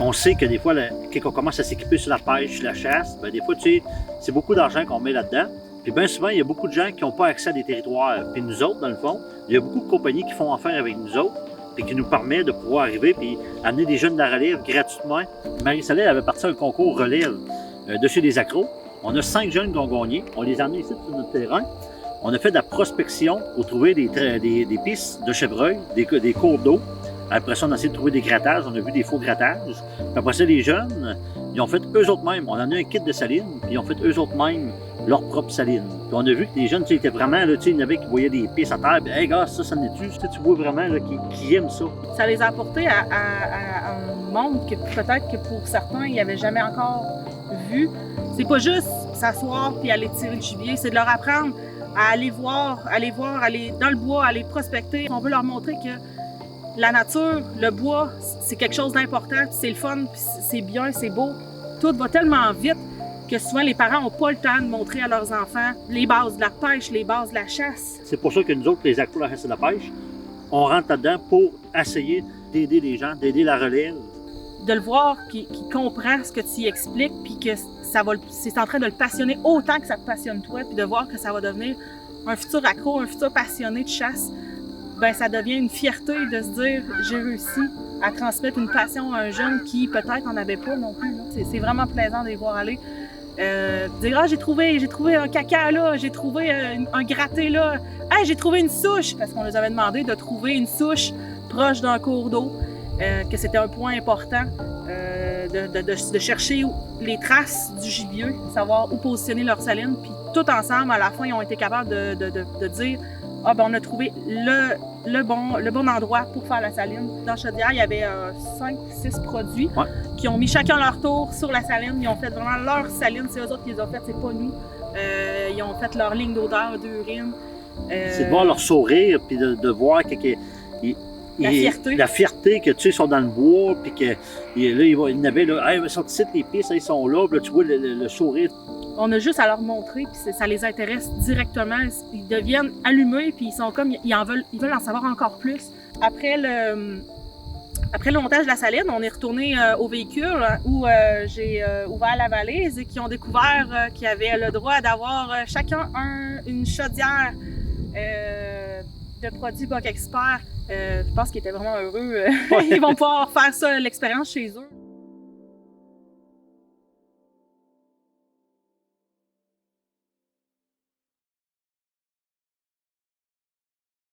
On sait que des fois, quand on commence à s'équiper sur la pêche, la chasse, ben des fois, tu sais, c'est beaucoup d'argent qu'on met là-dedans. Puis bien souvent, il y a beaucoup de gens qui n'ont pas accès à des territoires. Puis nous autres, dans le fond, il y a beaucoup de compagnies qui font affaire avec nous autres, puis qui nous permet de pouvoir arriver puis amener des jeunes de la relève gratuitement. Marie-Soleil avait parti à un concours relève de chez les accros. On a 5 jeunes qui ont gagné. On les a amenés ici sur notre terrain. On a fait de la prospection pour trouver des pistes de chevreuil, des cours d'eau. Après ça, on a essayé de trouver des grattages. On a vu des faux grattages. Puis après ça, les jeunes, ils ont fait eux autres mêmes. On en a un kit de saline, puis ils ont fait eux autres mêmes leur propre saline. Puis on a vu que les jeunes, tu sais, étaient vraiment, là, tu sais, il y en avait qui voyaient des pistes à terre. Puis, hey, gars, ça n'est-tu? Tu vois vraiment, là, qui aiment ça. Ça les a apportés à un monde que peut-être que pour certains, ils n'avaient jamais encore vu. C'est pas juste s'asseoir puis aller tirer le gibier, c'est de leur apprendre à aller voir, aller dans le bois, aller prospecter. On veut leur montrer que la nature, le bois, c'est quelque chose d'important, c'est le fun, c'est bien, c'est beau. Tout va tellement vite que souvent les parents n'ont pas le temps de montrer à leurs enfants les bases de la pêche, les bases de la chasse. C'est pour ça que nous autres, les accros de la chasse et de la pêche, on rentre là-dedans pour essayer d'aider les gens, d'aider la relève. De le voir, qu'il comprend ce que tu y expliques, puis que c'est en train de le passionner autant que ça te passionne toi, puis de voir que ça va devenir un futur accro, un futur passionné de chasse, ben ça devient une fierté de se dire j'ai réussi à transmettre une passion à un jeune qui peut-être n'en avait pas non plus. C'est vraiment plaisant de les voir aller. Dire j'ai trouvé un caca là, j'ai trouvé un gratté là, hey, j'ai trouvé une souche, parce qu'on nous avait demandé de trouver une souche proche d'un cours d'eau, que c'était un point important, de chercher les traces du gibier, savoir où positionner leur saline, puis tout ensemble, à la fin, ils ont été capables de dire ah ben on a trouvé le bon endroit pour faire la saline. Dans Chaudière, il y avait 5-6 produits qui ont mis chacun leur tour sur la saline. Ils ont fait vraiment leur saline, c'est eux autres qui les ont fait, c'est pas nous. Ils ont fait leur ligne d'odeur, d'urine. C'est de voir leur sourire, puis de voir la fierté que tu sais, ils sont dans le bois, puis que là, il y avait là, hey, ils sont ici, les pistes, ils sont là, puis là, tu vois le sourire. On a juste à leur montrer, puis ça les intéresse directement. Ils deviennent allumés, puis ils sont comme, ils veulent en savoir encore plus. Après le montage de la saline, on est retourné au véhicule où j'ai ouvert la valise et qui ont découvert qu'ils avaient le droit d'avoir chacun une chaudière de produits Boc Expert. Je pense qu'ils étaient vraiment heureux. Ils vont pouvoir faire ça, l'expérience chez eux.